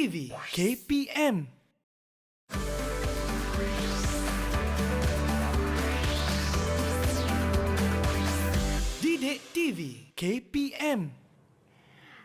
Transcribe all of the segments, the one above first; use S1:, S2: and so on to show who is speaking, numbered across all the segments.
S1: TV KPM. Didik TV KPM.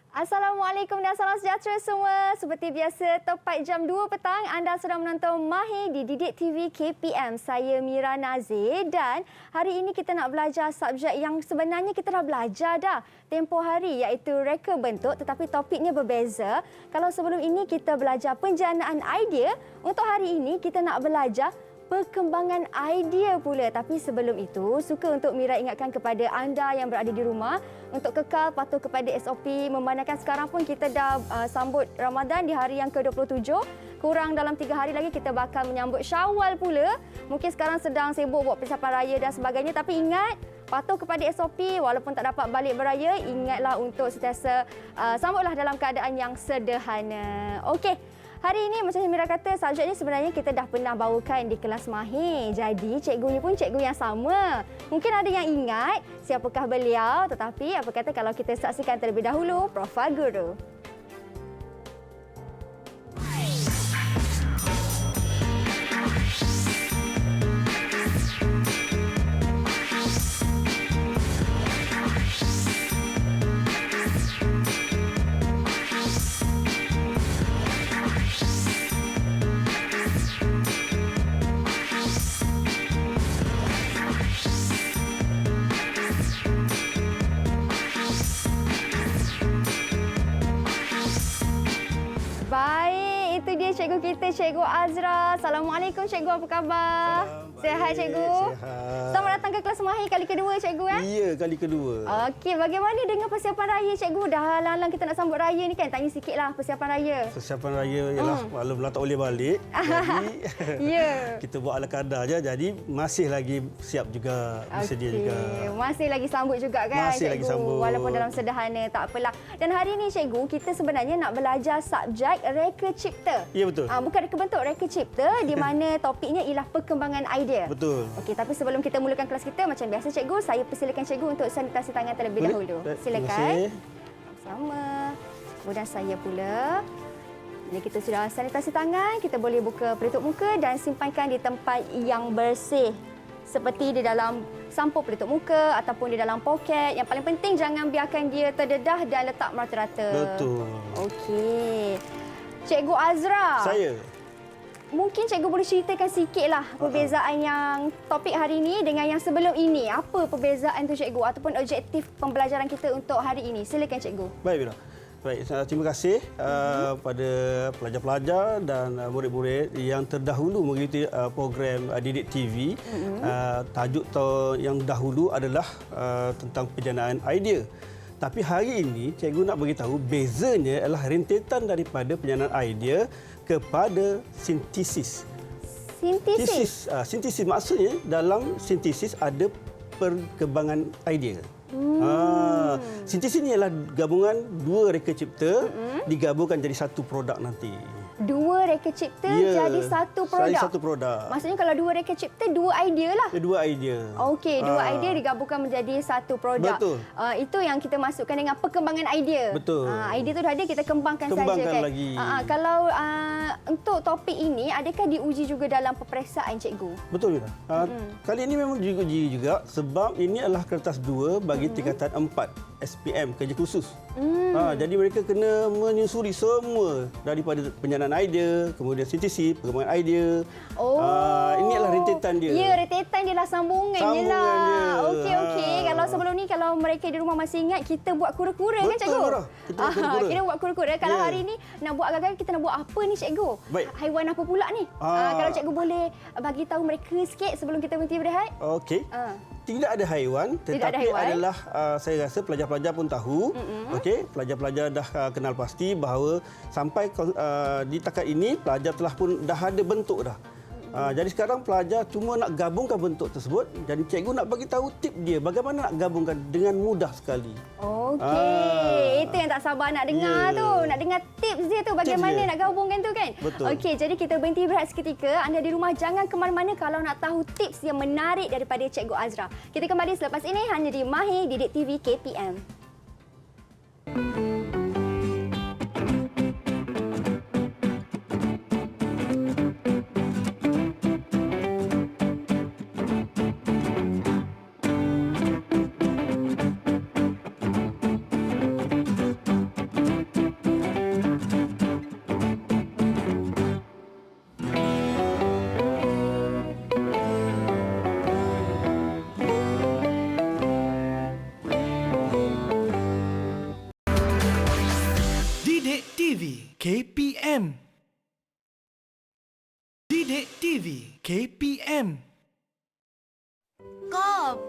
S2: Assalamualaikum dan salam sejahtera semua. Seperti biasa, tepat jam 2 petang anda sedang menonton Mahir di Didik TV KPM. Saya Mira Nazir dan hari ini kita nak belajar subjek yang sebenarnya kita dah belajar dah tempoh hari, iaitu reka bentuk, tetapi topiknya berbeza. Kalau sebelum ini kita belajar penjanaan idea, untuk hari ini kita nak belajar perkembangan idea pula. Tapi sebelum itu, suka untuk Mira ingatkan kepada anda yang berada di rumah untuk kekal patuh kepada SOP, memandangkan sekarang pun kita dah sambut Ramadan di hari yang ke-27. Kurang dalam 3 hari lagi kita bakal menyambut Syawal pula. Mungkin sekarang sedang sibuk buat persiapan raya dan sebagainya, tapi ingat, patuh kepada SOP. Walaupun tak dapat balik beraya, ingatlah untuk sentiasa sambutlah dalam keadaan yang sederhana. Okey. Hari ini macam Mira kata, subjek ni sebenarnya kita dah pernah bawakan di kelas Mahir. Jadi cikgunya pun cikgu yang sama. Mungkin ada yang ingat siapakah beliau, tetapi apa kata kalau kita saksikan terlebih dahulu profil guru. Baik, itu dia cikgu kita, Cikgu Azra. Assalamualaikum cikgu, apa khabar? Sihat cikgu?
S3: Sihat.
S2: Selamat datang ke kelas Mahir kali kedua cikgu ya?
S3: Ya, kali kedua.
S2: Okey, bagaimana dengan persiapan raya cikgu? Dah halang-halang kita nak sambut raya ni kan? Tanya sikitlah persiapan raya.
S3: Persiapan raya ialah malam tak boleh balik. Jadi
S2: Ya.
S3: kita buat ala kadar je. Jadi masih lagi siap juga, bersedia juga.
S2: Masih lagi sambut juga kan
S3: Masih
S2: cikgu?
S3: lagi sambut.
S2: Walaupun dalam sederhana, tak apalah. Dan hari ni cikgu, kita sebenarnya nak belajar subjek reka cipta.
S3: Ya, betul.
S2: Bukan reka bentuk, reka cipta di mana topiknya ialah perkembangan idea.
S3: Betul.
S2: Okey, tapi sebelum kita mulakan kelas kita, macam biasa cikgu, saya persilakan cikgu untuk sanitasi tangan terlebih
S3: Boleh?
S2: dahulu.
S3: Baik,
S2: Silakan.
S3: terima kasih.
S2: Sama. Kemudian saya pula. Bila kita sudah sanitasi tangan, kita boleh buka pelitup muka dan simpankan di tempat yang bersih. Seperti di dalam sampul pelitup muka ataupun di dalam poket. Yang paling penting jangan biarkan dia terdedah dan letak merata-rata.
S3: Betul.
S2: Okey. Cikgu Azra.
S3: Saya.
S2: Mungkin cikgu boleh ceritakan sikitlah perbezaan yang topik hari ini dengan yang sebelum ini. Apa perbezaan tu cikgu ataupun objektif pembelajaran kita untuk hari ini? Silakan cikgu.
S3: Baik, Mira. Baik, terima kasih pada pelajar-pelajar dan murid-murid yang terdahulu mengikuti program Didik TV. Tajuk yang dahulu adalah tentang penjanaan idea. Tapi hari ini cikgu nak beritahu bezanya adalah rentetan daripada penjanaan idea kepada sintesis.
S2: Sintesis.
S3: Sintesis maksudnya dalam sintesis ada perkembangan idea. Sintesis ini adalah gabungan dua reka cipta digabungkan jadi satu produk nanti.
S2: Dua reka cipta jadi satu produk.
S3: Jadi satu produk.
S2: Maksudnya kalau dua reka cipta, dua idea lah.
S3: Dua idea.
S2: Okey, dua idea digabungkan menjadi satu produk.
S3: Betul.
S2: Itu yang kita masukkan dengan perkembangan idea.
S3: Betul.
S2: Idea tu dah ada, kita kembangkan saja kan.
S3: Lagi.
S2: Kalau untuk topik ini, adakah diuji juga dalam peperiksaan cikgu?
S3: Betul, Mira. Kali ini memang diuji juga sebab ini adalah kertas 2 bagi tingkatan 4 SPM, kerja khusus. Jadi mereka kena menyusuri semua daripada penjanaan idea, kemudian sintesis, perkembangan idea. Ini adalah rentetan dia.
S2: Ya, rentetan dia lah, sambungan je lah. Okey. Kalau sebelum ni, kalau mereka di rumah masih ingat, kita buat kura-kura kan cikgu?
S3: Betul, kita buat kura-kura.
S2: Kita buat kura-kura. Kalau hari ni nak buat agak-agak, kita nak buat apa ni cikgu?
S3: Baik.
S2: Haiwan apa pula ni? Kalau cikgu boleh bagi tahu mereka sikit sebelum kita berhenti berehat.
S3: Okey. Tidak ada haiwan, tetapi adalah saya rasa pelajar-pelajar pun tahu. Okey, pelajar-pelajar dah kenal pasti bahawa sampai di takat ini pelajar telah pun dah ada bentuk dah. Jadi sekarang pelajar cuma nak gabungkan bentuk tersebut. Jadi cikgu nak bagi tahu tip dia bagaimana nak gabungkan dengan mudah sekali.
S2: Okey, itu yang tak sabar nak dengar tu. Nak dengar tips dia tu bagaimana nak gabungkan tu kan.
S3: Betul.
S2: Okey, jadi kita berhenti berehat seketika. Anda di rumah jangan ke mana-mana kalau nak tahu tips yang menarik daripada Cikgu Azra. Kita kembali selepas ini hanya di Mahir Didik TV KPM.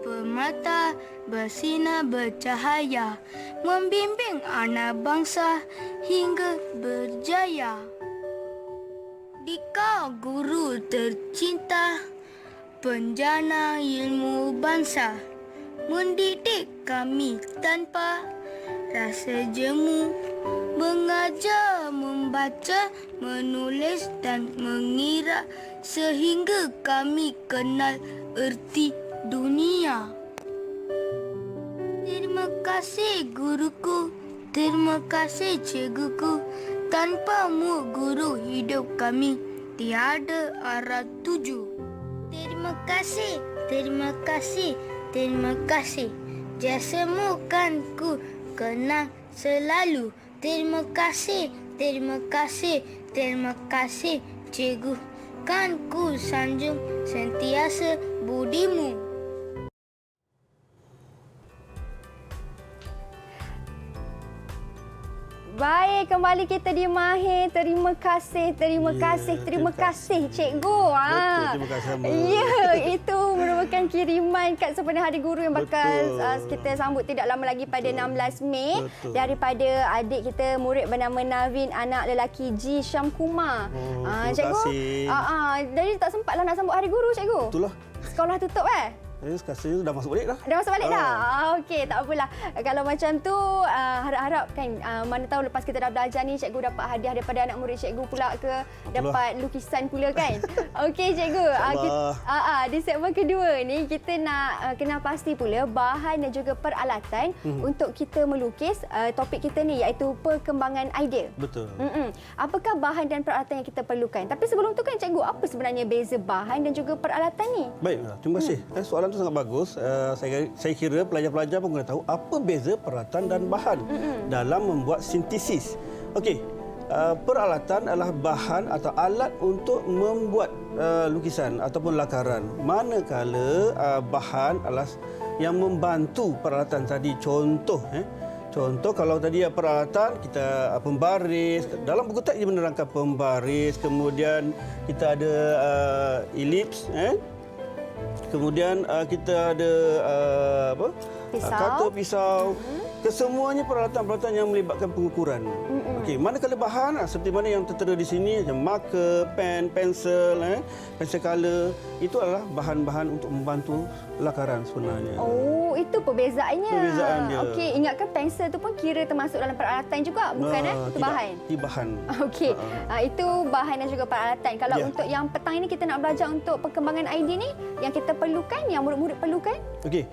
S4: permata bersinar bercahaya, membimbing anak bangsa hingga berjaya. Dikau guru tercinta, penjana ilmu bangsa, mendidik kami tanpa rasa jemu, mengajar, membaca, menulis dan mengira sehingga kami kenal erti dunia. Terima kasih guruku, terima kasih cikguku. Tanpamu guru hidup kami tiada arah tuju. Terima kasih, terima kasih, terima kasih. Jasamu kan ku kenang selalu. Terima kasih, terima kasih, terima kasih cikgu. Kan ku sanjung sentiasa budimu.
S2: Baik, kembali kita di Mahir. Terima kasih cikgu.
S3: Betul, terima kasih sama.
S2: Ya, itu merupakan kiriman kad sempena Hari Guru yang bakal kita sambut tidak lama lagi pada 16 Mei.
S3: Betul.
S2: Daripada adik kita, murid bernama Navin, anak lelaki G. Syamkumar.
S3: Terima
S2: Cikgu,
S3: kasih.
S2: jadi tak sempatlah nak sambut Hari Guru, cikgu.
S3: Itulah.
S2: Sekolah tutup
S3: Sekarang dah masuk balik dah.
S2: Dah masuk balik dah? Okey, tak apalah. Kalau macam tu, harap-harap kan, mana tahu lepas kita dah belajar ni, cikgu dapat hadiah daripada anak murid cikgu pula ke, dapat lukisan pula kan? Okey, cikgu. Di segmen kedua ni, kita nak kenal pasti pula bahan dan juga peralatan untuk kita melukis topik kita ni, iaitu perkembangan idea.
S3: Betul.
S2: Apakah bahan dan peralatan yang kita perlukan? Tapi sebelum tu kan, cikgu, apa sebenarnya beza bahan dan juga peralatan ni?
S3: Baik, terima kasih. Soalan itu sangat bagus. Saya kira pelajar-pelajar pun kena tahu apa beza peralatan dan bahan dalam membuat sintesis. Okey, peralatan adalah bahan atau alat untuk membuat lukisan ataupun lakaran. Manakala bahan adalah yang membantu peralatan tadi. Contoh kalau tadi peralatan kita pembaris, dalam buku teks dia menerangkan pembaris, kemudian kita ada elips, kemudian kita ada kata pisau. Kesemuanya peralatan-peralatan yang melibatkan pengukuran. Okey, manakala bahan seperti mana yang tertera di sini, macam marker, pen, pensel, pensel color, itu adalah bahan-bahan untuk membantu lakaran sebenarnya.
S2: Oh, itu perbezaannya.
S3: Perbezaan dia.
S2: Okey, ingatkan pensel tu pun kira termasuk dalam peralatan juga, bukan itu bahan?
S3: Itu bahan.
S2: Okey, itu bahan dan juga peralatan. Kalau untuk yang petang ini kita nak belajar untuk perkembangan idea ni, yang kita perlukan, yang murid-murid perlukan?
S3: Okey.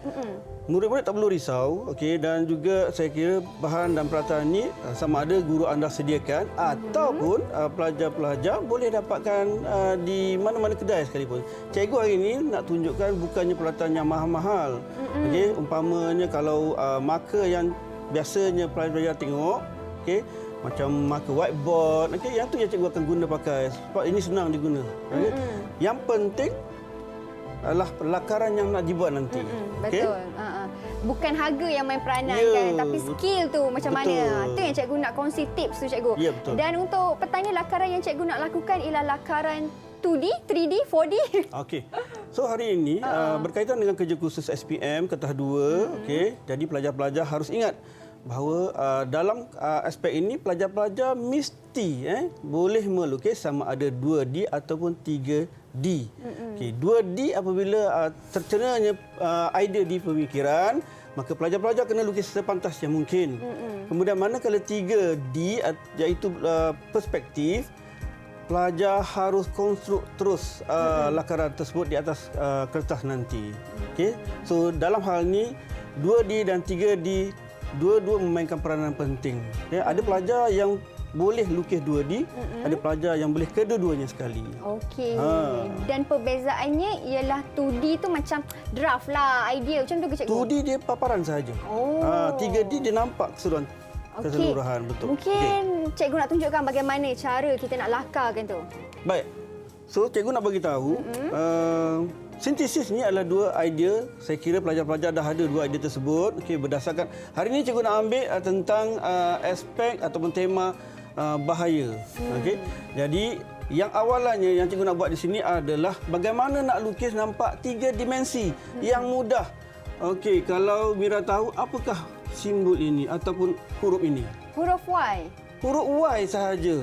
S3: Murid-murid tak perlu risau, okey, dan juga saya kira bahan dan peralatan ini sama ada guru anda sediakan ataupun pelajar-pelajar boleh dapatkan di mana-mana kedai sekalipun. Cikgu hari ini nak tunjukkan bukannya peralatan yang mahal-mahal. Okey, umpamanya kalau marker yang biasanya pelajar-pelajar tengok, okey, macam marker whiteboard, okey, yang tu yang cikgu akan guna pakai sebab ini senang diguna. Okay? Yang penting adalah lakaran yang nak dibuat nanti.
S2: Betul.
S3: Okay?
S2: Bukan harga yang main peranan kan, tapi skill tu macam mana. Itu yang cikgu nak kongsi tips tu, cikgu.
S3: Ya, betul.
S2: Dan untuk petang ni, lakaran yang cikgu nak lakukan ialah lakaran 2D, 3D, 4D.
S3: Okey. So hari ini berkaitan dengan kerja khusus SPM Ketah 2, okey. Jadi pelajar-pelajar harus ingat bahawa dalam aspek ini pelajar-pelajar mesti boleh melukis sama ada 2D ataupun 3D. Okey, 2D apabila tercenanya idea di pemikiran, maka pelajar-pelajar kena lukis sepantas yang mungkin. Kemudian manakala 3D iaitu perspektif, pelajar harus konstruk terus lakaran tersebut di atas kertas nanti. Okey. So dalam hal ini 2D dan 3D dua-dua memainkan peranan penting. Ya, ada pelajar yang boleh lukis 2D, ada pelajar yang boleh kedua-duanya sekali.
S2: Okey. Dan perbezaannya ialah 2D tu macam draft lah, idea macam tu ke cikgu?
S3: 2D dia paparan sahaja. 3D dia nampak keseluruhan. Betul.
S2: Mungkin cikgu nak tunjukkan bagaimana cara kita nak lakarkan tu.
S3: Baik. So cikgu nak bagi tahu sintesis ni adalah dua idea. Saya kira pelajar-pelajar dah ada dua idea tersebut. Okey, berdasarkan hari ini cikgu nak ambil tentang aspek ataupun tema bahaya. Okey. Jadi Yang awalannya yang cikgu nak buat di sini adalah bagaimana nak lukis nampak 3 dimensi yang mudah. Okey, kalau Mira tahu apakah simbol ini ataupun huruf ini?
S2: Huruf Y.
S3: Huruf Y sahaja.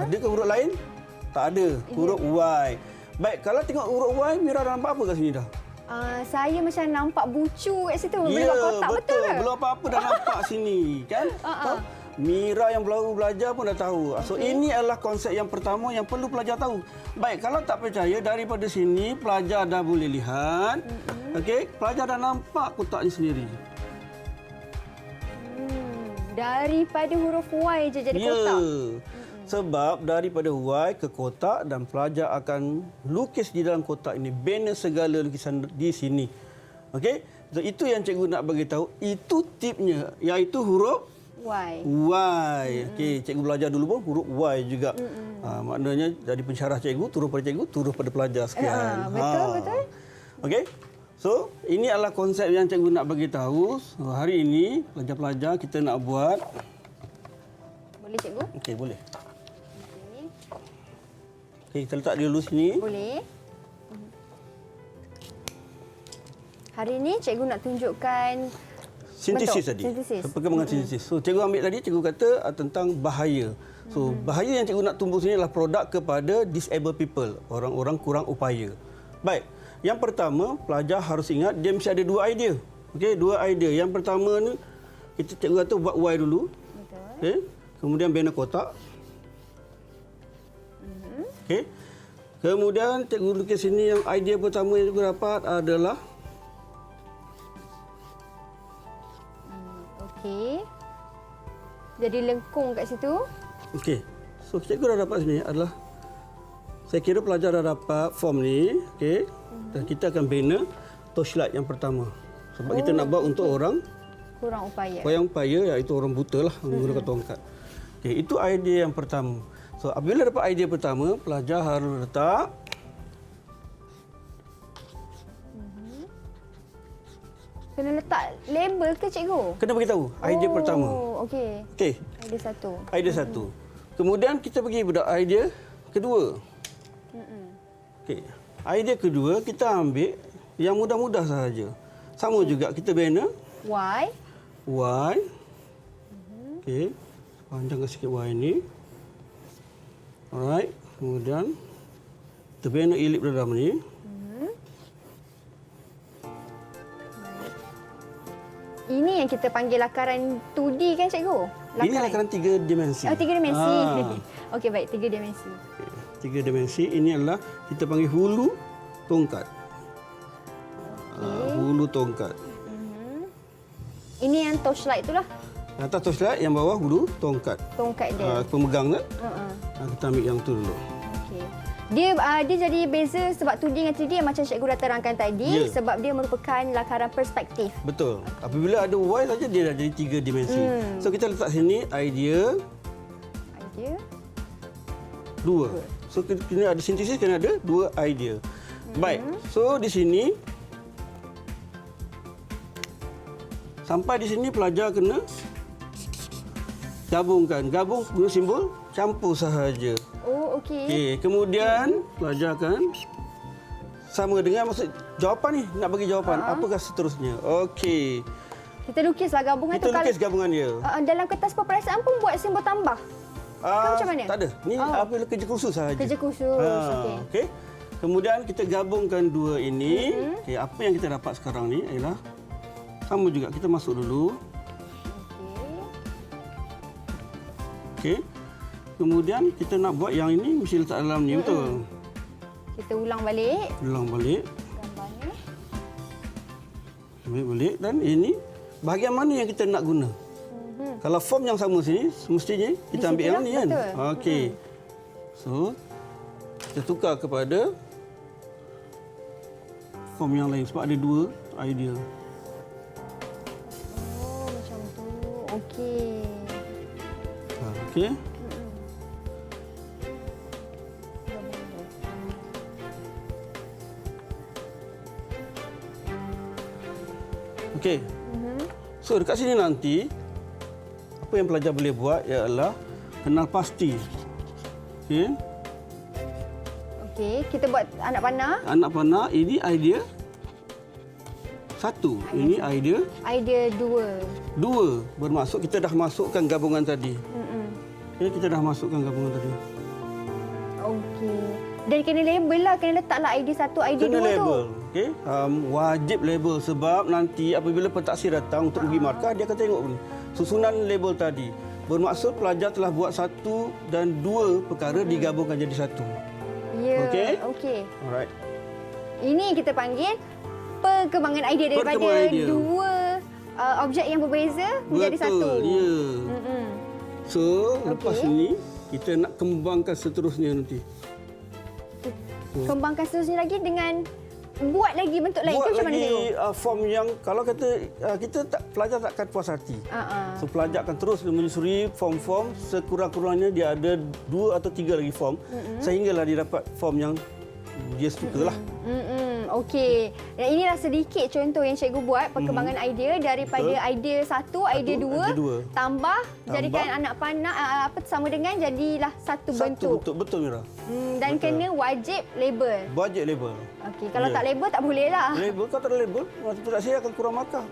S3: Adakah huruf lain? Tak ada. Huruf Y. Baik, kalau tengok huruf Y, Mira dah nampak apa kat sini dah?
S2: Saya macam nampak bucu kat situ.
S3: Ya,
S2: Belum kotak, betul ke?
S3: Belum apa-apa dah nampak sini, kan? Tahu? Mira yang baru belajar pun dah tahu. So, ini adalah konsep yang pertama yang perlu pelajar tahu. Baik, kalau tak percaya, daripada sini pelajar dah boleh lihat. Okey, pelajar dah nampak kotak ni sendiri.
S2: Daripada huruf Y je jadi kotak.
S3: Sebab daripada Y ke kotak dan pelajar akan lukis di dalam kotak ini. Banner segala lukisan di sini. Okey? So, itu yang cikgu nak bagi tahu. Itu tipnya, iaitu huruf
S2: Y.
S3: Y. Okey, cikgu belajar dulu pun huruf Y juga. Maknanya dari pensyarah cikgu, turun pada cikgu, turun pada pelajar sekian.
S2: Betul.
S3: Okey? So, ini adalah konsep yang cikgu nak bagi tahu. So, hari ini, pelajar-pelajar kita nak buat.
S2: Boleh cikgu?
S3: Okey, boleh. Okey, kita letak dia dulu sini.
S2: Boleh. Hari ini cikgu nak tunjukkan
S3: Sintesis
S2: bentuk.
S3: tadi.
S2: Sintesis.
S3: Perkembangan sintesis. So, cikgu ambil tadi, cikgu kata tentang bahaya. So, bahaya yang cikgu nak tumbuh sini adalah produk kepada disabled people. Orang-orang kurang upaya. Baik. Yang pertama, pelajar harus ingat dia mesti ada 2 idea. Okey, 2 idea. Yang pertama ni, cikgu kata buat Y dulu.
S2: Betul.
S3: Okey. Kemudian banner kotak. Okey. Kemudian cikgu lukis sini yang idea pertama yang cikgu dapat adalah
S2: Okey. Jadi lengkung kat situ.
S3: okey. So cikgu dah dapat sini adalah saya kira pelajar dah dapat form ni, okey. Dan kita akan bina torchlight yang pertama. Sebab kita nak buat untuk orang
S2: Kurang upaya.
S3: upaya iaitu orang buta lah menggunakan tongkat. Okey, itu idea yang pertama. So apabila dapat idea pertama, pelajar harus letak
S2: Kena letak label ke cikgu?
S3: kena bagi tahu idea pertama.
S2: Okey.
S3: Okey.
S2: Idea satu.
S3: Idea satu. Kemudian kita pergi pada idea kedua. Okey. Idea kedua kita ambil yang mudah-mudah sahaja. Sama juga kita bina
S2: Y.
S3: Y. Okey. Panjangkan sikit Y ni. Alright. Kemudian kita bina elip dalam ni.
S2: Ini yang kita panggil lakaran 2D kan cikgu?
S3: Ini lakaran 3 dimensi.
S2: Oh, 3 dimensi.
S3: Ah.
S2: Okey, baik. 3 dimensi.
S3: Okey, 3 dimensi. Ini adalah kita panggil hulu tongkat. Hulu tongkat.
S2: Ini yang torchlight tu lah.
S3: Atas torchlight, yang bawah hulu tongkat.
S2: Tongkat dia.
S3: Pemegang tak?
S2: Uh-uh.
S3: Kita ambil yang tu dulu.
S2: Okey. Dia jadi beza sebab 2D dengan 3D yang macam cikgu dah terangkan tadi.
S3: Ya.
S2: Sebab dia merupakan lakaran perspektif.
S3: Betul. Apabila ada Y saja, dia dah jadi 3 dimensi. So, kita letak sini idea
S2: Idea.
S3: 2. So, kena ada sintesis, kena ada 2 idea. Baik. So, di sini sampai di sini pelajar kena gabungkan. Gabung guna simbol campur sahaja.
S2: Oh, okey.
S3: Okey, kemudian pelajar akan sama dengan maksud jawapan ni, nak bagi jawapan. Apakah seterusnya? Okey.
S2: Kita lukislah gabungan
S3: Kita
S2: tu.
S3: lukis gabungan dia.
S2: Dalam kertas peperiksaan pun buat simbol tambah. Macam mana?
S3: Tak ada. Ni apa kerja khusus sahaja.
S2: Kerja khusus. Okey.
S3: Okey. Kemudian kita gabungkan dua ini. Okey, apa yang kita dapat sekarang ni ialah sama juga. Kita masuk dulu. Okey. Kemudian kita nak buat yang ini mesti letak dalam ni, betul?
S2: Kita ulang balik
S3: Ulang balik.
S2: gambarnya.
S3: Ambil balik dan ini bahagian mana yang kita nak guna? Kalau form yang sama sini, semestinya kita ambil yang ni kan?
S2: betul.
S3: Okey. So, kita tukar kepada form yang lain sebab ada 2 idea.
S2: Oh, macam tu. Okey.
S3: Okey. Okey. So dekat sini nanti apa yang pelajar boleh buat ialah kenal pasti. Okey.
S2: Okey, kita buat anak panah.
S3: Anak panah, ini idea 1. Ini idea
S2: Idea 2.
S3: 2. Bermaksud kita dah masukkan gabungan tadi. Ini kita dah masukkan gabungan tadi.
S2: Okey. Dan kena label lah, kena letaklah idea 1, idea 2
S3: Kena
S2: tu.
S3: label. Okey. Wajib label sebab nanti apabila pentaksir datang untuk uji markah, dia akan tengok susunan label tadi. Bermaksud pelajar telah buat 1 dan 2 perkara digabungkan jadi 1.
S2: Ya.
S3: Okey?
S2: Okey.
S3: Alright.
S2: Ini kita panggil perkembangan idea daripada
S3: Perkembangan idea.
S2: 2 objek yang berbeza menjadi 1.
S3: Betul. Ya. So, lepas
S2: Okey.
S3: ini kita nak kembangkan seterusnya nanti.
S2: Kembangkan seterusnya lagi dengan buat lagi bentuk lain.
S3: Buat
S2: Itu macam mana
S3: lagi
S2: cikgu?
S3: form yang kalau kata kita tak, pelajar takkan puas hati. So pelajar akan terus menyusuri form-form, sekurang-kurangnya dia ada 2 atau 3 lagi form sehinggalah dia dapat form yang dia sukalah.
S2: Okey. Dan inilah sedikit contoh yang cikgu buat perkembangan idea daripada idea 1, idea 2 tambah jadikan anak panah apa sama dengan jadilah satu bentuk.
S3: Betul Mira.
S2: Dan kena wajib label.
S3: Budget label.
S2: Okey, kalau tak label tak boleh lah.
S3: Label kalau tak ada label, masa tu tak saya akan kurang markah.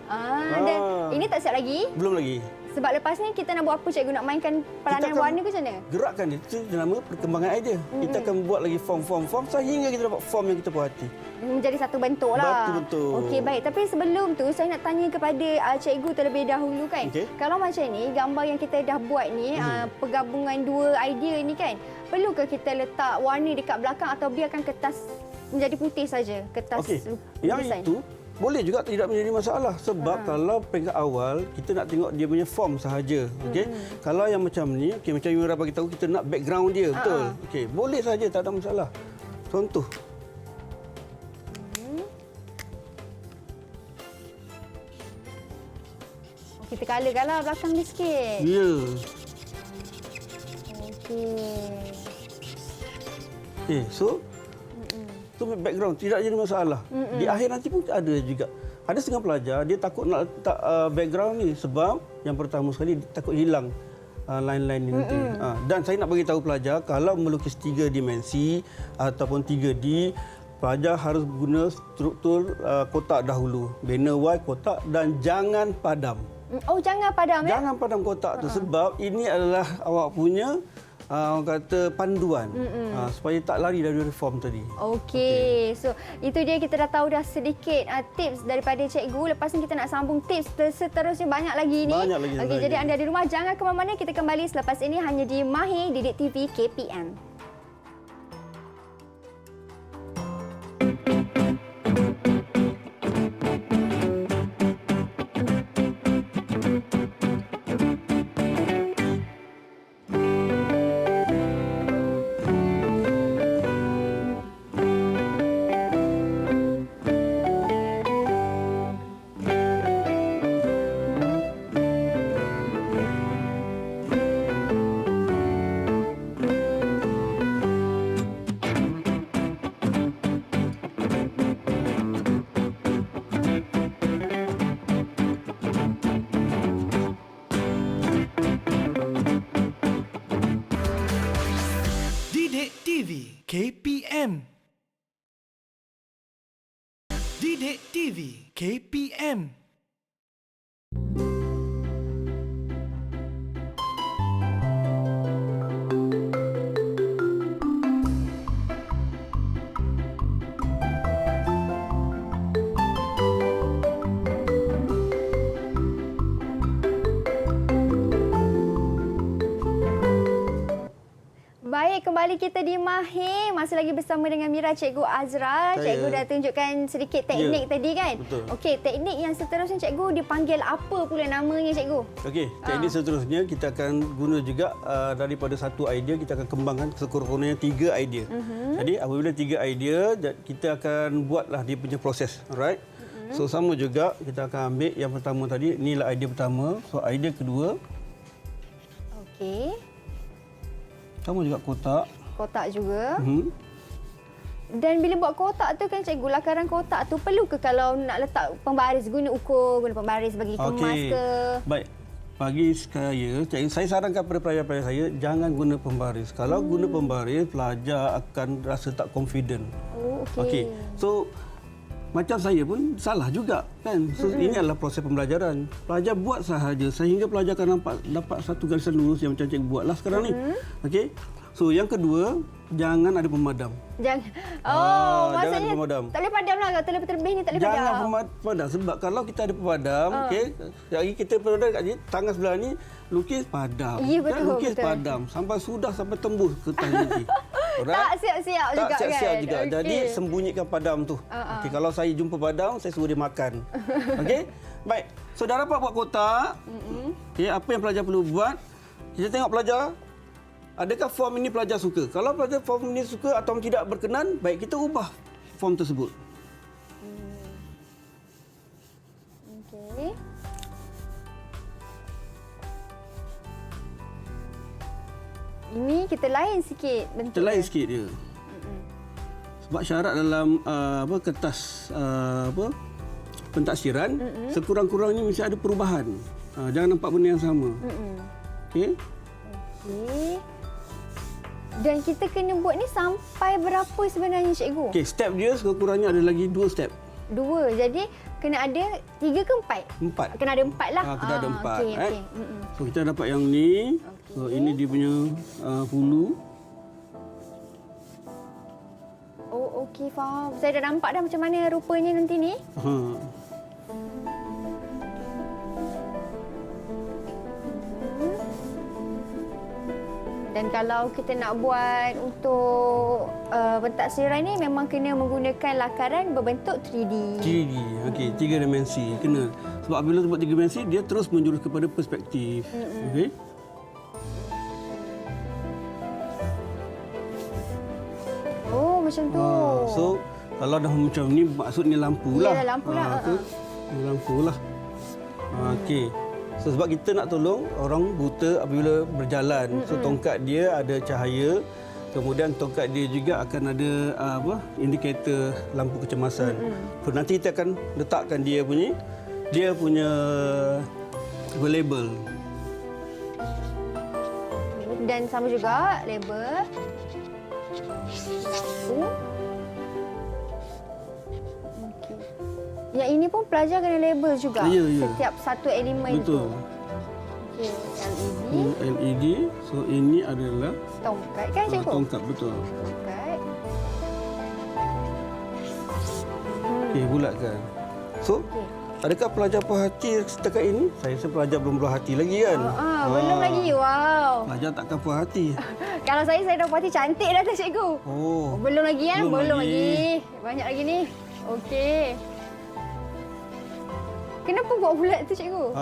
S2: Dan ini tak siap lagi.
S3: Belum lagi.
S2: Sebab lepas ni kita nak buat apa cikgu? Nak mainkan peranan
S3: akan
S2: warna ke macam mana?
S3: Gerakkan itu nama perkembangan idea. Kita akan buat lagi form sehingga kita dapat form yang kita puas hati.
S2: Menjadi satu bentuk lah.
S3: Betul.
S2: Okey, baik. Tapi sebelum tu saya nak tanya kepada cikgu terlebih dahulu kan.
S3: Okey.
S2: Kalau macam ni, gambar yang kita dah buat ni, pergabungan 2 idea ni kan, perlukah kita letak warna dekat belakang atau biarkan kertas menjadi putih saja? Kertas
S3: Yang
S2: design.
S3: itu boleh juga tidak menjadi masalah sebab kalau peringkat awal kita nak tengok dia punya form sahaja. Okey. Kalau yang macam ni, okey macam Yura bagi tahu kita nak background dia, betul. Okey, boleh saja tak ada masalah. Contoh.
S2: Kita colourkanlah belakang ni sikit.
S3: Ya.
S2: Okey.
S3: So background tidak jadi masalah. Di akhir nanti pun ada juga. Ada setengah pelajar dia takut nak letak background ni sebab yang pertama sekali dia takut hilang line-line ni nanti. Dan saya nak bagi tahu pelajar kalau melukis 3 dimensi ataupun 3D, pelajar harus guna struktur kotak dahulu. Banner Y kotak dan jangan padam.
S2: Oh, jangan padam ya?
S3: Jangan padam kotak tu sebab ini adalah awak punya orang kata panduan supaya tak lari dari form tadi.
S2: Okey. So, itu dia kita dah tahu dah sedikit tips daripada cikgu. Lepas ni kita nak sambung tips seterusnya banyak lagi ni.
S3: Banyak lagi.
S2: Okey, jadi anda di rumah jangan ke mana-mana. Kita kembali selepas ini hanya di Mahir Didik TV KPM.
S1: Didik TV KPM. Didik TV KPM.
S2: Baik, kembali kita di Mahir. Masih lagi bersama dengan Mira, Cikgu Azra. Cikgu dah tunjukkan sedikit teknik tadi kan?
S3: Betul.
S2: Okey, teknik yang seterusnya Cikgu dipanggil apa pula namanya Cikgu?
S3: Okey, teknik seterusnya kita akan guna juga daripada satu idea kita akan kembangkan sekurang-kurangnya 3 idea. Jadi apabila 3 idea kita akan buatlah dia punya proses, alright? So sama juga kita akan ambil yang pertama tadi, inilah idea pertama. So idea kedua
S2: Okey.
S3: sama juga kotak.
S2: Kotak juga. Dan bila buat kotak tu kan Cikgu, lakaran kotak tu perlu ke kalau nak letak pembaris, guna ukur, guna pembaris bagi kemas ke?
S3: Baik. bagi saya sarankan kepada pelajar-pelajar saya jangan guna pembaris. Kalau guna pembaris, pelajar akan rasa tak confident.
S2: Oh, okey.
S3: Okey. So macam saya pun salah juga kan. So ini adalah proses pembelajaran. Pelajar buat sahaja sehingga pelajar akan dapat satu garisan lurus yang macam cikgu buatlah sekarang ni. Okey. So yang kedua, jangan ada pemadam.
S2: Jangan.
S3: Jangan
S2: Maksudnya
S3: ada pemadam.
S2: tak boleh padam lah. Terlebih-terlebih ni tak boleh padam.
S3: Jangan pemadam sebab kalau kita ada pemadam, okey, lagi kita pemadam kat sini, tangan sebelah ni lukis padam.
S2: Ya, betul,
S3: Lukis
S2: betul.
S3: padam sampai tembus ke tas nanti.
S2: Tak siap-siap juga
S3: Tak siap-siap
S2: kan?
S3: juga.
S2: Okey.
S3: Jadi sembunyikan padam tu. Okey, kalau saya jumpa padam, saya suruh dia makan. Okey? Baik. So dah dapat buat kotak. Okey, apa yang pelajar perlu buat? Kita tengok pelajar. Adakah form ini pelajar suka? Kalau pelajar form ini suka atau tidak berkenan, baik kita ubah form tersebut.
S2: Okey. Ini kita lain sikit bentuk.
S3: Kita lain sikit dia. Sebab syarat dalam kertas pentaksiran, sekurang-kurangnya mesti ada perubahan. Jangan nampak benda yang sama. Okey?
S2: Okey. Dan kita kena buat ni sampai berapa sebenarnya cikgu?
S3: Okey, step dia sekurang-kurangnya ada lagi 2 step.
S2: 2. Jadi kena ada 3 ke 4?
S3: 4.
S2: Kena ada 4 lah.
S3: Kena ada 4.
S2: Okey, okey.
S3: So kita dapat yang ni. So ini dia punya hulu.
S2: Oh, okey, faham. Saya dah nampak dah macam mana rupanya nanti ni. Dan kalau kita nak buat untuk pentaksiran ni memang kena menggunakan lakaran berbentuk 3D.
S3: 3D. Okey, 3 dimensi. Kena. Sebab apabila buat 3 dimensi, dia terus menjurus kepada perspektif. Okey?
S2: Oh, macam tu.
S3: So, kalau dah macam ni, maksudnya lampu lah.
S2: Ya, lampu lah.
S3: Ini lampu lah. Okey. So, sebab kita nak tolong orang buta apabila berjalan. So, tongkat dia ada cahaya. Kemudian tongkat dia juga akan ada indikator lampu kecemasan. So, nanti kita akan letakkan dia punya label.
S2: Dan sama juga label. Lampu. Okey. Yang ini pun pelajar kena label juga.
S3: Ya, ya.
S2: Setiap satu elemen
S3: Betul.
S2: tu. Okey, LED,
S3: LED. So, ini adalah
S2: tongkat kan cikgu?
S3: tongkat, betul.
S2: Tongkat.
S3: Okey, bulatkan. So,
S2: Okey.
S3: adakah pelajar puas hati setakat ini? Saya rasa pelajar belum puas hati lagi kan?
S2: Belum lagi. Wow.
S3: Pelajar takkan puas hati.
S2: Kalau saya dah puas hati cantik dah tu cikgu.
S3: Oh.
S2: Belum lagi kan?
S3: Belum lagi.
S2: Banyak lagi ni. Okey. Kenapa buat bulat tu cikgu?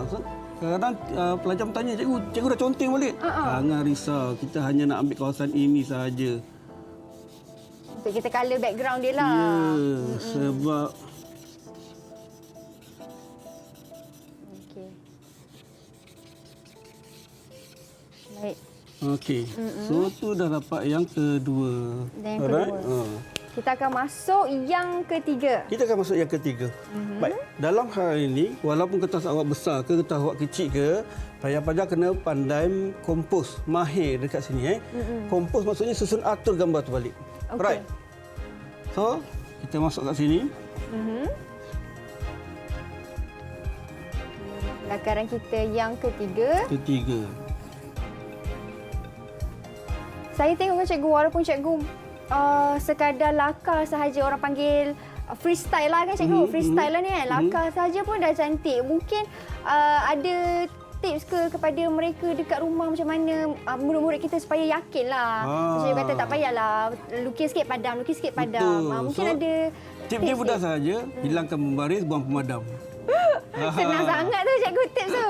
S3: So, kadang-kadang pelajar bertanya, cikgu dah conteng balik. Jangan risau, kita hanya nak ambil kawasan ini sahaja.
S2: Untuk kita colour background dia lah.
S3: Ya, sebab
S2: Okey. Baik.
S3: okey. So, tu dah dapat yang kedua.
S2: Dan yang kedua. Kita akan masuk yang ketiga.
S3: Kita akan masuk yang ketiga. Baik, dalam hal ini, walaupun kertas awak besar ke, kertas awak kecil ke, pelajar-pelajar kena pandai kompos, mahir dekat sini. Kompos maksudnya susun atur gambar tu balik.
S2: Okey.
S3: Right. So, kita masuk kat sini.
S2: Lakaran kita yang ketiga.
S3: Ketiga.
S2: Saya tengok kan cikgu, walaupun cikgu sekadar lakar sahaja, orang panggil freestyle lah kan cikgu. Freestyle lah ni kan. Lakar sahaja pun dah cantik. Mungkin ada tips ke kepada mereka dekat rumah macam mana murid-murid kita supaya yakin lah. Macam dia kata tak payahlah lukis sikit padam, lukis sikit padam. Mungkin
S3: So,
S2: ada
S3: tip dia mudah sahaja. Hilangkan pembaris, buang pemadam.
S2: senang sangat tu cikgu tips tu.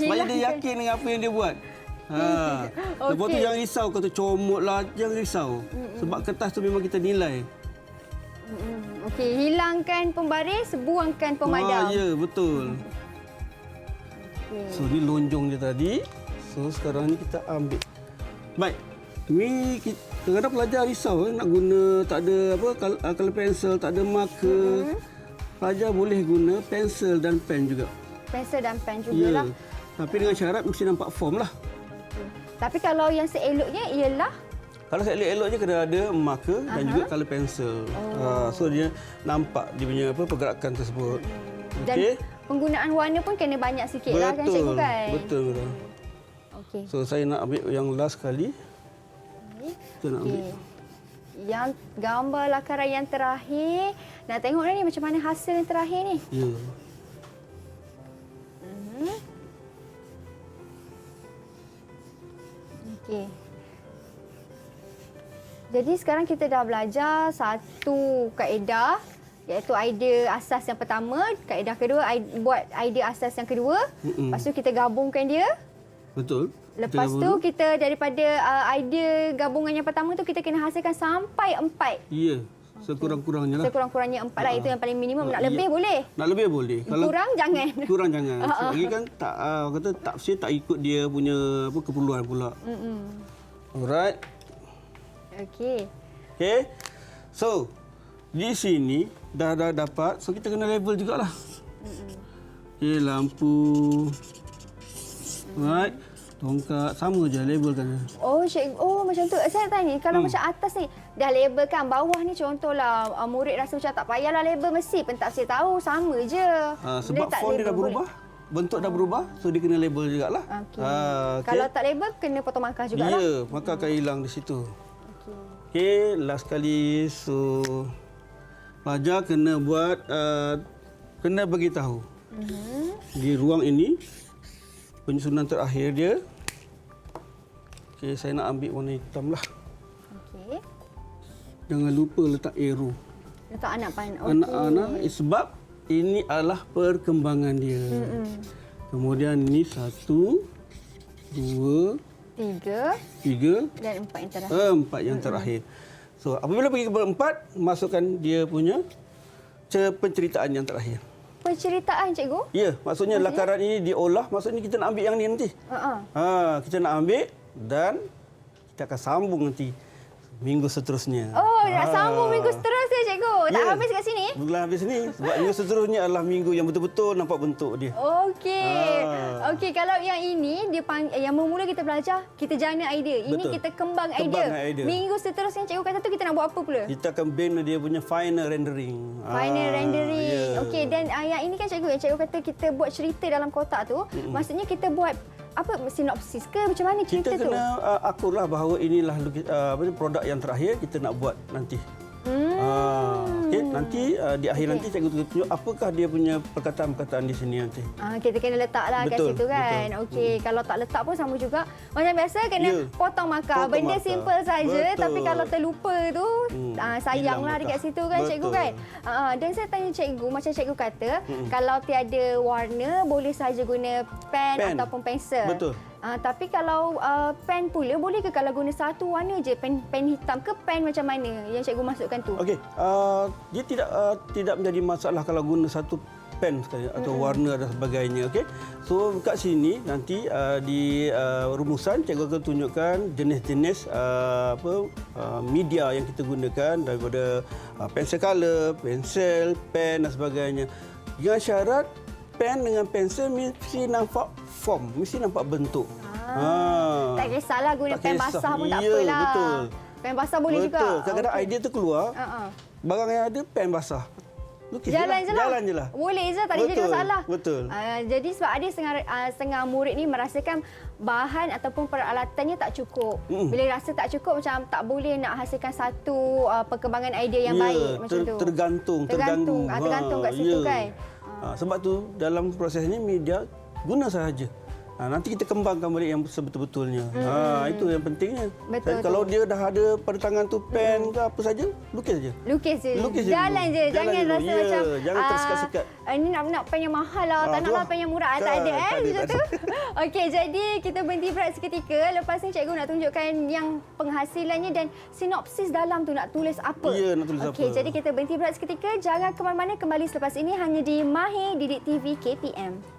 S3: Supaya dia yakin dengan apa yang dia buat. Lepas tu jangan risau, kata comot lah. Jangan risau. Sebab kertas tu memang kita nilai.
S2: Okey, hilangkan pembaris, buangkan pemadam.
S3: Ya, betul. So, ni lonjong dia tadi. So, sekarang ni kita ambil. Baik. Ni kadang-kadang pelajar risau nak guna tak ada color pencil, tak ada marker. Pelajar boleh guna pensel dan pen juga.
S2: Pensel dan pen jugalah.
S3: Tapi dengan syarat mesti nampak form lah.
S2: Tapi kalau yang seeloknya ialah
S3: Kalau saya elok-elok je kena ada marker dan juga colour pencil. So dia nampak dia punya pergerakan tersebut.
S2: dan
S3: Okey.
S2: penggunaan warna pun kena banyak sikit lah kan cikgu kan?
S3: Betul.
S2: Okey.
S3: So saya nak ambil yang last kali. Kita nak ambil.
S2: Okey. Yang gambar lakaran yang terakhir. Nak tengok dah ni macam mana hasil yang terakhir ni.
S3: Ya.
S2: Okey. Jadi sekarang kita dah belajar satu kaedah iaitu idea asas yang pertama, kaedah kedua buat idea asas yang kedua. Lepas tu kita gabungkan dia.
S3: Betul.
S2: Lepas tu kita daripada idea gabungan yang pertama tu kita kena hasilkan sampai 4.
S3: Ya. Sekurang-kurangnya lah.
S2: Sekurang-kurangnya 4 lah. Itu yang paling minimum. Nak lebih boleh.
S3: Nak lebih boleh.
S2: Kurang jangan.
S3: Kurang jangan. Lagi kan tak kata tafsir tak ikut dia punya keperluan pula. Alright.
S2: Okey.
S3: Okay. So, di sini dah dapat. So, kita kena label jugalah. Okay, lampu. Alright. Tongkat. Sama je labelkan.
S2: Oh, cikgu. Oh, macam tu. Saya tanya, kalau macam atas ni, dah labelkan. Bawah ni contohlah, murid rasa macam tak payahlah label. Mesti pentafsir tahu. Sama je.
S3: Sebab font dia dah berubah. Bentuk dah berubah. So, dia kena label jugalah.
S2: Okey.
S3: Okay.
S2: Kalau tak label, kena potong markah jugalah.
S3: Ya, maka akan hilang di situ. Okey, last kali. So, pelajar kena buat, kena bagi tahu. Di ruang ini, penyusunan terakhir dia. Okey, saya nak ambil warna hitam lah.
S2: Okey.
S3: Jangan lupa letak arrow.
S2: Letak anak pan. Okey.
S3: Anak-anak, sebab ini adalah perkembangan dia. Kemudian ini 1, 2,
S2: 3
S3: 3,
S2: dan 4 yang terakhir.
S3: 4 yang terakhir. So, apabila pergi ke 4, masukkan dia punya penceritaan yang terakhir.
S2: Penceritaan, cikgu?
S3: Ya, maksudnya lakaran ini diolah, maksudnya kita nak ambil yang ni nanti. Kita nak ambil dan kita akan sambung nanti minggu seterusnya.
S2: Oh, nak sambung minggu seterusnya, cikgu. Tak
S3: Ya.
S2: habis kat sini?
S3: Bukan habis ni. Sebab minggu seterusnya adalah minggu yang betul-betul nampak bentuk dia.
S2: Okey. Okey, kalau yang ini yang memula kita belajar, kita jana idea. Ini
S3: Betul.
S2: kita kembang
S3: Kembangkan
S2: idea.
S3: idea.
S2: Minggu seterusnya cikgu kata tu kita nak buat apa pula?
S3: Kita akan bina dia punya final rendering.
S2: Final rendering.
S3: ya.
S2: Okey, dan yang ini kan cikgu kata kita buat cerita dalam kotak tu. Maksudnya kita buat apa sinopsis ke macam mana cerita
S3: Kita
S2: tu?
S3: kena akurlah bahawa inilah produk yang terakhir kita nak buat nanti. Okay, nanti di akhir nanti cikgu tunjuk apakah dia punya perkataan-perkataan di sini nanti.
S2: Kita kena letaklah kat
S3: Betul,
S2: situ kan.
S3: betul.
S2: Okey, kalau tak letak pun sama juga. Macam biasa kena
S3: Ya.
S2: potong markah.
S3: Potong
S2: Benda
S3: markah.
S2: simple saja
S3: Betul.
S2: tapi kalau terlupa tu sayanglah
S3: hilang
S2: dekat
S3: markah.
S2: situ kan cikgu
S3: Betul.
S2: kan. Dan saya tanya cikgu, macam cikgu kata, kalau tiada warna boleh saja guna pen ataupun pensel.
S3: Betul.
S2: Tapi kalau pen pula boleh ke kalau guna satu warna je, pen hitam ke pen macam mana yang cikgu masukkan tu?
S3: Okey, dia tidak menjadi masalah kalau guna satu pen sekali atau warna dan sebagainya. Okey. So kat sini nanti di rumusan cikgu akan tunjukkan jenis-jenis media yang kita gunakan daripada pensel color, pensel, pen dan sebagainya. Dengan syarat pen dengan pensel mesti nampak form, mesti nampak bentuk.
S2: Tak kisahlah guna
S3: Tak
S2: pen
S3: kisah.
S2: basah pun tak
S3: Ya,
S2: apalah.
S3: betul.
S2: Pen basah boleh juga.
S3: Betul. Kadang-kadang
S2: Okey.
S3: idea tu keluar, barang yang ada pen basah. Lukis
S2: Jalan je lah.
S3: Jalan je lah.
S2: Boleh je, tak ada jadi
S3: Betul,
S2: masalah.
S3: betul.
S2: Jadi sebab ada setengah murid ni merasakan bahan ataupun peralatannya tak cukup. Bila rasa tak cukup macam tak boleh nak hasilkan satu perkembangan idea yang
S3: Ya,
S2: baik macam tu.
S3: tergantung,
S2: Tergantung kat situ kan.
S3: Sebab tu dalam proses ini media guna sahaja. Nanti kita kembangkan balik yang sebetul-betulnya. Itu yang pentingnya.
S2: Betul,
S3: Dan kalau dia dah ada pada tangan tu pen ke apa saja, lukis je.
S2: Lukis je.
S3: Lukis je
S2: Jalan
S3: dulu.
S2: je.
S3: Jalan
S2: Jangan
S3: dulu.
S2: rasa
S3: Ya,
S2: macam
S3: jangan tersekat-sekat.
S2: Ini nak pen yang mahal lah. Tak
S3: tu
S2: naklah
S3: lah.
S2: pen yang murah. Tak
S3: Tak,
S2: ada
S3: tak ada,
S2: macam
S3: tak
S2: tu. Okey, jadi kita berhenti berehat seketika. Lepas ni cikgu nak tunjukkan yang penghasilannya dan sinopsis dalam tu nak tulis apa.
S3: Ya, nak tulis
S2: Okey,
S3: apa.
S2: jadi kita berhenti berehat seketika. Jangan ke mana-mana, kembali selepas ini hanya di Mahir Didik TV KPM.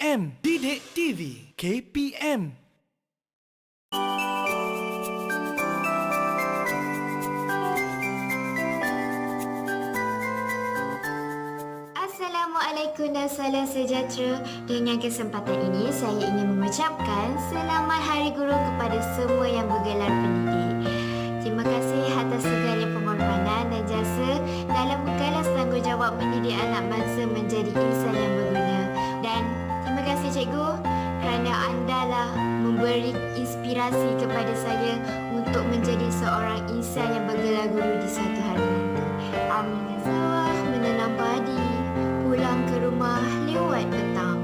S1: KPM. Didik TV KPM.
S5: Assalamualaikum dan salam sejahtera. Dengan kesempatan ini, saya ingin mengucapkan Selamat Hari Guru kepada semua yang bergelar pendidik. Terima kasih atas segala pengorbanan dan jasa dalam membalas tanggungjawab mendidik anak bangsa menjadi insan yang berguna. Dan terima kasih cikgu kerana anda lah memberi inspirasi kepada saya untuk menjadi seorang insan yang bergelar guru di suatu hari nanti. Amin. Sawah menanam padi, pulang ke rumah lewat petang.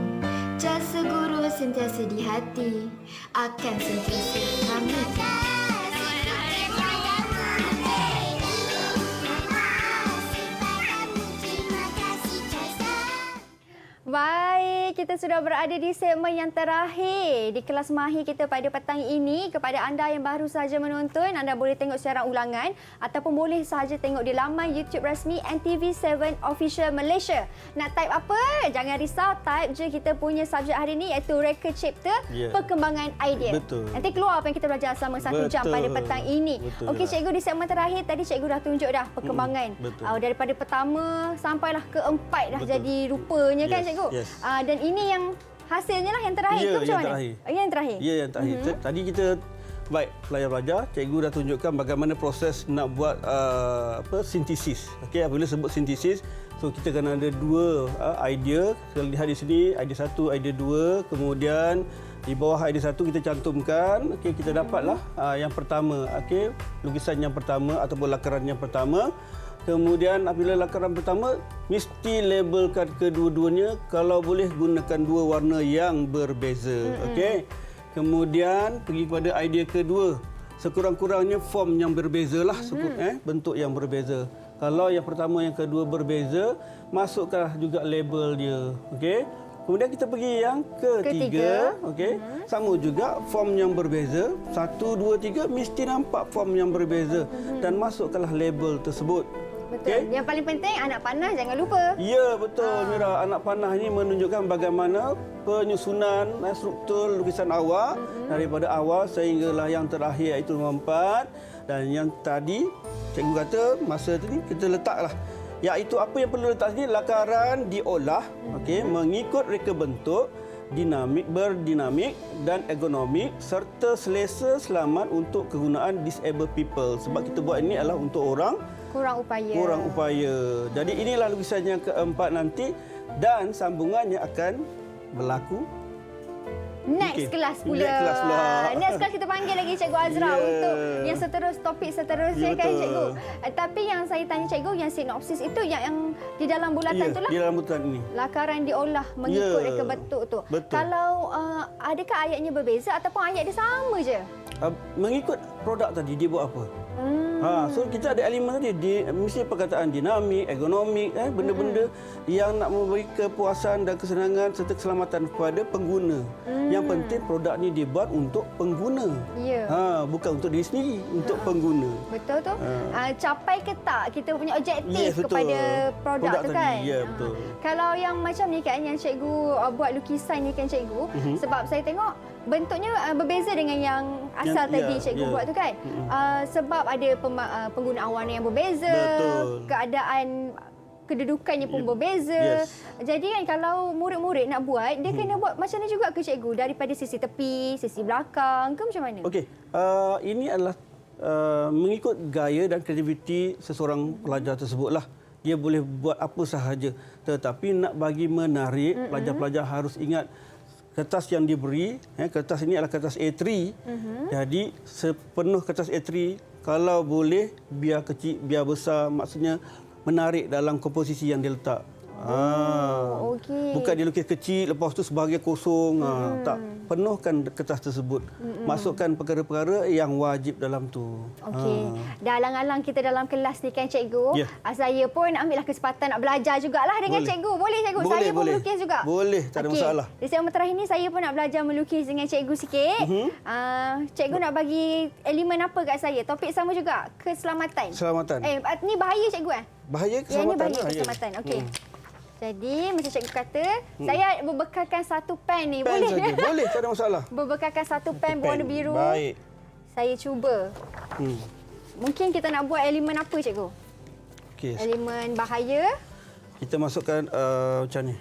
S5: Jasa guru sentiasa di hati, akan sentiasa kami.
S2: Baik, kita sudah berada di segmen yang terakhir di kelas Mahir kita pada petang ini. Kepada anda yang baru sahaja menonton, anda boleh tengok siaran ulangan ataupun boleh sahaja tengok di laman YouTube rasmi NTV7 Official Malaysia. Nak type apa? Jangan risau, type je kita punya subjek hari ini iaitu Reka Cipta Perkembangan Idea.
S3: Betul.
S2: Nanti keluar apa yang kita belajar selama 1 jam pada petang ini. Okey cikgu, di segmen terakhir tadi cikgu dah tunjuk dah perkembangan. Daripada pertama sampailah ke 4 dah jadi rupanya kan cikgu?
S3: Yes.
S2: Dan ini yang hasilnya lah yang terakhir ke macam mana? Yang terakhir.
S3: Ya, yang terakhir. Tadi kita baik pelajar-pelajar, cikgu dah tunjukkan bagaimana proses nak buat sintesis. Okey, apabila sebut sintesis, so kita kena ada 2 idea. Kita lihat di sini idea 1, idea 2, kemudian di bawah idea 1 kita cantumkan, okey, kita dapatlah yang pertama, okey, lukisan yang pertama ataupun lakaran yang pertama. Kemudian apabila lakaran pertama, mesti labelkan kedua-duanya, kalau boleh gunakan 2 warna yang berbeza. Okey. Kemudian pergi kepada idea kedua. Sekurang-kurangnya form yang berbezalah, bentuk yang berbeza. Kalau yang pertama, yang kedua berbeza, masukkanlah juga label dia. Okey. Kemudian kita pergi yang ketiga. Okey. Sama juga form yang berbeza. 1, 2, 3 mesti nampak form yang berbeza dan masukkanlah label tersebut.
S2: Betul. Okay. Yang paling penting anak panah jangan lupa.
S3: Ya, betul Mira. Anak panah ini menunjukkan bagaimana penyusunan struktur lukisan awak daripada awal sehinggalah yang terakhir iaitu nombor 4. Dan yang tadi cikgu kata masa tadi kita letaklah iaitu apa yang perlu letak sini, lakaran diolah mengikut reka bentuk, berdinamik dan ergonomik serta selesa selamat untuk kegunaan disabled people. Sebab kita buat ini adalah untuk orang kurang upaya. Jadi inilah lukisan yang keempat nanti dan sambungannya akan berlaku
S2: next kelas pula. Next kelas kita panggil lagi Cikgu Azra untuk yang topik seterusnya kan Cikgu. Tapi yang saya tanya Cikgu, yang sinopsis itu yang di dalam bulatan tu lah.
S3: Di dalam bulatan ini.
S2: Lakaran diolah mengikut reka bentuk tu. Kalau adakah ayatnya berbeza ataupun ayat dia sama je?
S3: Mengikut produk tadi dia buat apa? So kita ada elemen tadi, mesti perkataan dinamik, ergonomik, benda-benda yang nak memberi kepuasan dan kesenangan serta keselamatan kepada pengguna. Yang penting produk ni dibuat untuk pengguna. Bukan untuk diri sendiri, untuk pengguna.
S2: Betul tu. Capai ke tak kita punya objektif kepada produk tu kan?
S3: Ya, betul.
S2: Kalau yang macam ni kan, yang cikgu buat lukisan ni kan cikgu, sebab saya tengok bentuknya berbeza dengan yang asal tadi cikgu buat tu kan. Sebab ada penggunaan warna yang berbeza, keadaan kedudukannya pun berbeza. Jadi kan kalau murid-murid nak buat, dia kena buat macam ni juga ke cikgu? Daripada sisi tepi, sisi belakang ke macam mana? Okey,
S3: ini adalah mengikut gaya dan kreativiti seseorang pelajar tersebutlah. Dia boleh buat apa sahaja. Tetapi nak bagi menarik, pelajar-pelajar harus ingat kertas yang diberi, kertas ini adalah kertas A3. Jadi sepenuh kertas A3, kalau boleh biar kecil, biar besar, maksudnya menarik dalam komposisi yang dia letak. Bukan dia lukis kecil, lepas tu sebahagian kosong. Tak, penuhkan kertas tersebut. Masukkan perkara-perkara yang wajib dalam tu.
S2: Dah alang-alang kita dalam kelas ni kan cikgu. Saya pun ambillah kesempatan nak belajar jugalah dengan cikgu. Boleh cikgu? Saya pun melukis juga.
S3: Boleh, tak ada masalah.
S2: Di segmen terakhir ni saya pun nak belajar melukis dengan cikgu sikit. Cikgu nak bagi elemen apa kat saya? Topik sama juga, keselamatan.
S3: Keselamatan.
S2: Ni bahaya cikgu
S3: Bahaya keselamatan.
S2: Ini bahaya keselamatan. Okey. Jadi macam cikgu kata, saya berbekalkan satu pen ni.
S3: Pen
S2: Boleh?
S3: saja. Boleh, tak ada masalah.
S2: Berbekalkan satu pen berwarna biru.
S3: Baik.
S2: Saya cuba. Mungkin kita nak buat elemen apa, cikgu?
S3: Okey.
S2: Elemen bahaya.
S3: Kita masukkan macam ni.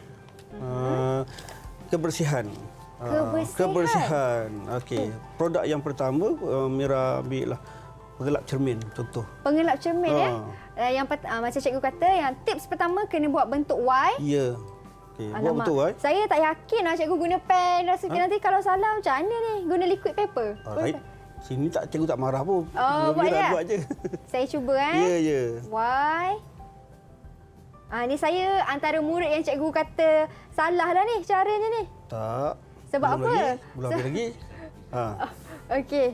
S3: Kebersihan. Kebersihan. Okey. Produk yang pertama, Mira ambil lah pengelap cermin contoh.
S2: Pengelap cermin macam cikgu kata, yang tips pertama kena buat bentuk Y.
S3: Ya. Okey, buat
S2: Alamak,
S3: betul
S2: saya tak yakin lah cikgu guna pen. Nanti kalau salah macam mana ni? Guna liquid paper.
S3: Baik. Sini cikgu tak marah pun.
S2: Buat je.
S3: Buat je.
S2: Saya cuba
S3: Ya.
S2: Y. Ni saya antara murid yang cikgu kata salah lah ni caranya ni.
S3: Tak.
S2: Sebab
S3: belum
S2: apa?
S3: Lagi. Belum lagi.
S2: Okey.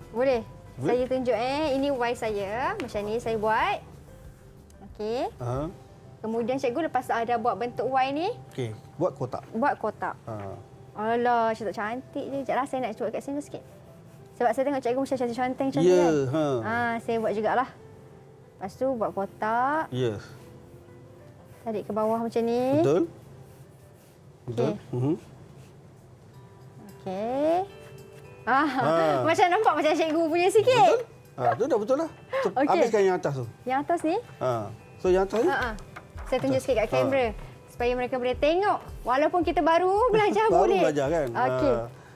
S2: Boleh?
S3: Boleh.
S2: Saya tunjuk ini Y saya. Macam ni saya buat. Okey. Kemudian cikgu lepas dah buat bentuk Y ni,
S3: Okey, buat kotak.
S2: buat kotak. Alah, cantik je. Sekejap lah saya nak cuba kat sini sikit. Sebab saya tengok cikgu macam cantik-cantik macam
S3: Ya,
S2: ni kan. Saya buat jugalah. Lepas tu buat kotak.
S3: Ya.
S2: Tarik ke bawah macam ni.
S3: Betul. Betul.
S2: Okey. Macam nampak macam cikgu punya sikit.
S3: Betul. Tu dah betul lah.
S2: Okey.
S3: Habiskan yang atas tu.
S2: Yang atas ni?
S3: So yang atas ni?
S2: Saya tunjuk sikit kat kamera. Supaya mereka boleh tengok. Walaupun kita baru belajar
S3: Baru
S2: boleh.
S3: belajar kan?
S2: Okey.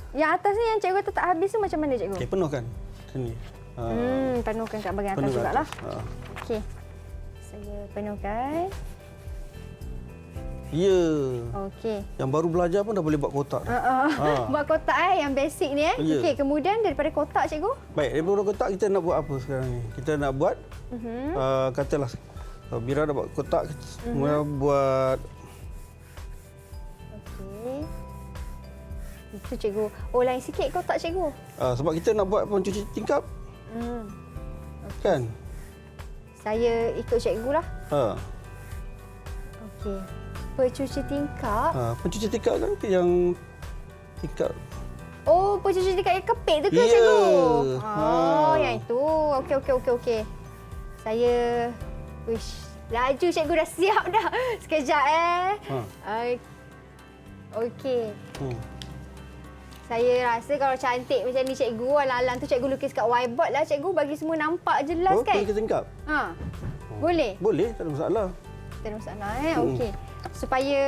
S2: Yang atas ni yang cikgu kata tak habis tu macam mana cikgu?
S3: Okey, penuhkan. Sini.
S2: Penuhkan kat bahagian atas
S3: Penuhkan
S2: jugalah.
S3: atas.
S2: Okey. Saya penuhkan.
S3: Ya.
S2: Okey.
S3: Yang baru belajar pun dah boleh buat kotak.
S2: Buat kotak yang basic ni
S3: Ya.
S2: Okey, kemudian daripada kotak cikgu?
S3: Baik, daripada kotak kita nak buat apa sekarang ni? Kita nak buat katalah Mira dah buat kotak, Mira buat
S2: Okey. Itu cikgu. Lain sikit kotak cikgu.
S3: sebab kita nak buat pencuci tingkap. Kan?
S2: Saya ikut cikgu lah. Okey. Pencuci tingkap.
S3: Pencuci tingkap kan yang tingkap.
S2: Pencuci tingkap yang kepit tu ke
S3: Ya.
S2: cikgu? Yang itu. Okey. Saya laju cikgu dah siap dah. Sekejap Okey. Saya rasa kalau cantik macam ni cikgu, alang-alang tu cikgu lukis kat whiteboard lah cikgu, bagi semua nampak jelas kan?
S3: Pencuci tingkap.
S2: Boleh?
S3: Boleh, tak ada masalah.
S2: Tak ada masalah Okey. Supaya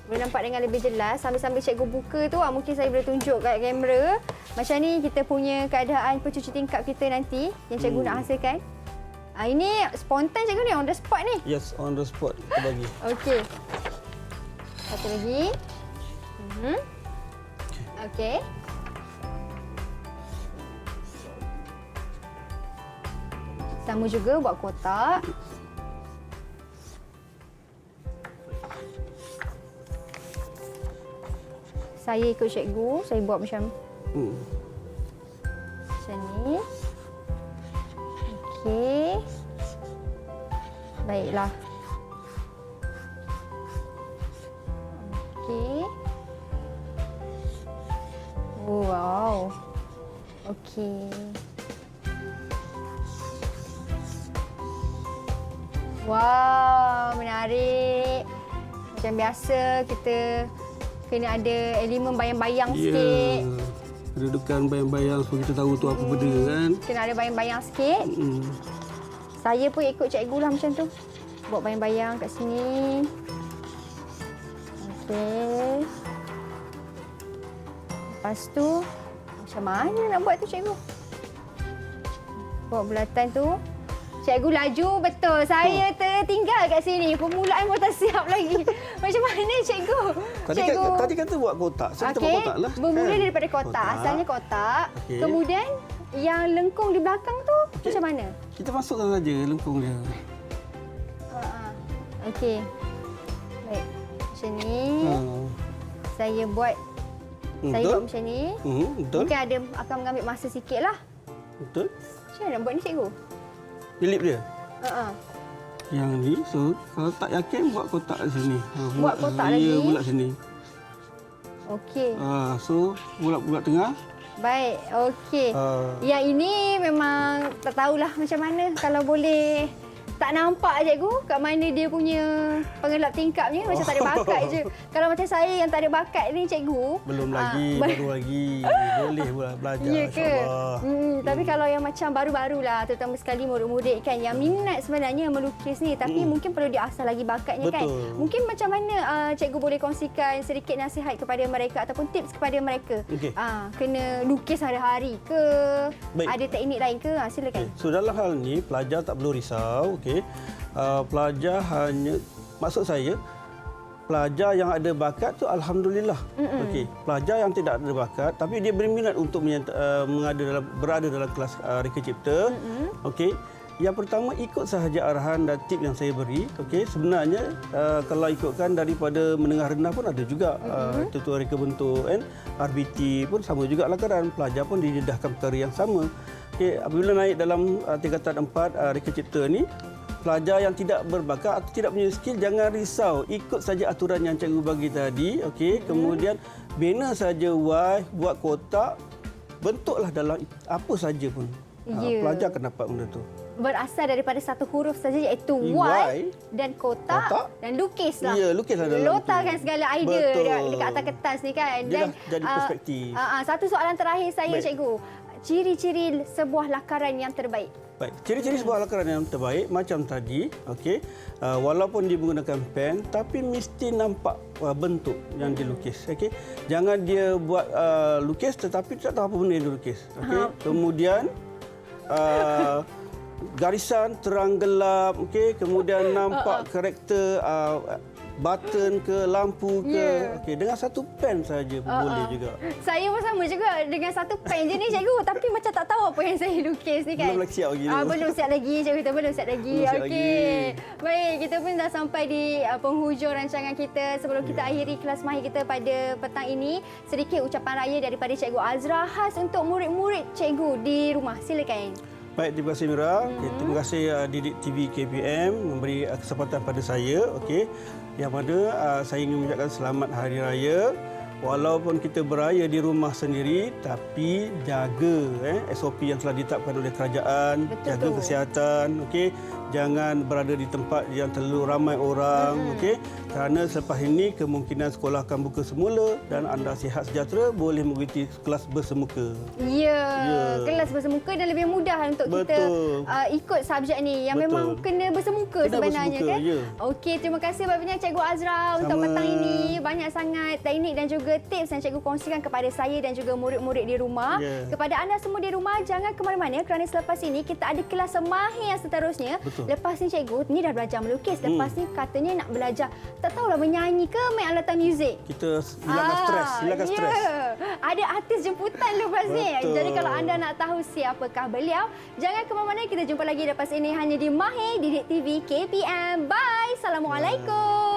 S2: boleh nampak dengan lebih jelas, sambil-sambil cikgu buka tu mungkin saya boleh tunjuk kat kamera. Macam ni kita punya keadaan pencuci tingkap kita nanti yang cikgu nak hasilkan. Ini spontan cikgu ni, on the spot ni.
S3: Yes, on the spot kita bagi.
S2: Okey. Satu lagi. Okey. Sama juga buat kotak. Saya ikut cikgu, saya buat macam macam ni. Okey. Baiklah. Okey. Wow. Okey. Wow, menarik. Macam biasa kita kena ada elemen bayang-bayang sikit.
S3: Kedudukan bayang-bayang supaya kita tahu tu apa benda kan.
S2: Kena ada bayang-bayang sikit. Saya pun ikut cikgu lah macam tu. Buat bayang-bayang kat sini. Okey. Lepas tu, macam mana nak buat tu cikgu? Buat bulatan tu. Cikgu laju betul. Saya tertinggal kat sini. Permulaan pun tak siap lagi. Macam mana cikgu?
S3: Tadi kata buat kotak. So kita buat kotak lah.
S2: Bermula daripada kotak. Asalnya kotak.
S3: Okey.
S2: Kemudian yang lengkung di belakang tu macam mana?
S3: Kita masukkan saja lengkung dia.
S2: Okey. Baik. Macam ni. Saya buat buat macam ni.
S3: Betul.
S2: Mungkin akan mengambil masa sikit lah.
S3: Betul.
S2: Macam mana nak buat ni cikgu?
S3: Dilip dia. Yang ni, so kalau tak yakin buat kotak di sini.
S2: Buat kotak lagi?
S3: Ya, bulat sini.
S2: Okey.
S3: So bulat-bulat tengah.
S2: Baik, okey. Yang ini memang tak tahulah macam mana kalau boleh tak nampak cikgu kat mana dia punya pengelap tingkapnya, macam tak ada bakat je. Kalau macam saya yang tak ada bakat ni cikgu.
S3: Belum lagi, baru lagi. Boleh belajar,
S2: Ya ke?
S3: insyaAllah.
S2: Tapi kalau yang macam baru-barulah, terutama sekali murid-murid kan yang minat sebenarnya melukis ni, tapi mungkin perlu diasah lagi bakatnya kan.
S3: Betul.
S2: Mungkin macam mana cikgu boleh kongsikan sedikit nasihat kepada mereka ataupun tips kepada mereka.
S3: Okey.
S2: Kena lukis hari-hari ke?
S3: Baik.
S2: Ada teknik lain ke? Silakan.
S3: So dalam hal ni pelajar tak perlu risau, okey. Pelajar hanya, maksud saya pelajar yang ada bakat tu alhamdulillah. Okey, pelajar yang tidak ada bakat tapi dia berminat untuk berada dalam kelas reka cipta. Okey. Yang pertama, ikut sahaja arahan dan tip yang saya beri. Okey, sebenarnya kalau ikutkan daripada menengah rendah pun ada juga tutor reka bentuk kan. RBT pun sama juga lakaran. Pelajar pun didedahkan perkara yang sama. Okey, apabila naik dalam tingkatan 4 reka cipta ni, pelajar yang tidak berbakat atau tidak punya skill, jangan risau. Ikut saja aturan yang cikgu bagi tadi. Okey, kemudian bina saja Y, buat kotak, bentuklah dalam apa saja pun. Pelajar akan dapat benda tu.
S2: Berasal daripada satu huruf saja iaitu Y dan kotak dan lukislah.
S3: Ya, lukislah dalam
S2: Lontarkan segala idea dekat atas kertas ni kan. Dan
S3: jadi perspektif.
S2: Satu soalan terakhir saya cikgu. Ciri-ciri sebuah lakaran yang terbaik.
S3: Baik, ciri-ciri sebuah lakaran yang terbaik macam tadi, okey. Walaupun dia menggunakan pen tapi mesti nampak bentuk yang dilukis, okey. Jangan dia buat lukis tetapi tak tahu apa benda yang dilukis, okey. Kemudian garisan terang gelap, okey, kemudian nampak karakter button ke lampu ke, okey, dengan satu pen saja pun boleh juga.
S2: Saya pun sama juga dengan satu pen je ni cikgu, tapi macam tak tahu apa yang saya lukis ni kan.
S3: Belum lagi siap lagi.
S2: Belum siap lagi cikgu, kita belum siap lagi. Okey. Baik, kita pun dah sampai di penghujung rancangan kita. Sebelum kita akhiri kelas mahir kita pada petang ini, sedikit ucapan raya daripada Cikgu Azra khas untuk murid-murid cikgu di rumah. Silakan.
S3: Baik, terima kasih Mira. Okay, terima kasih Didik TV KPM memberi kesempatan pada saya. Okey, yang mana saya ingin mengucapkan selamat Hari Raya. Walaupun kita beraya di rumah sendiri, tapi jaga SOP yang telah ditetapkan oleh kerajaan.
S2: Betul
S3: Jaga
S2: tu.
S3: kesihatan. Okey, jangan berada di tempat yang terlalu ramai orang. Okey, kerana selepas ini kemungkinan sekolah akan buka semula dan anda sihat sejahtera boleh mengikuti kelas bersemuka.
S2: Ya, kelas bersemuka dan lebih mudah untuk kita ikut subjek ni yang memang kena bersemuka sebenarnya
S3: bersemuka,
S2: kan.
S3: ya.
S2: Okey, terima kasih banyak Cikgu Azra untuk petang ini. Banyak sangat teknik dan juga tips yang cikgu kongsikan kepada saya dan juga murid-murid di rumah. Kepada anda semua di rumah, jangan ke mana-mana kerana selepas ini kita ada kelas mahir yang seterusnya. Lepas ni cikgu ni dah belajar melukis. Lepas ni katanya nak belajar tak tahulah menyanyi ke main alatan muzik.
S3: Kita hilangkan stres, stres.
S2: Ada artis jemputan lepas ni. Jadi kalau anda nak tahu siapakah beliau, jangan ke mana-mana. Kita jumpa lagi lepas ini hanya di Mahir Didik TV KPM. Bye. Assalamualaikum.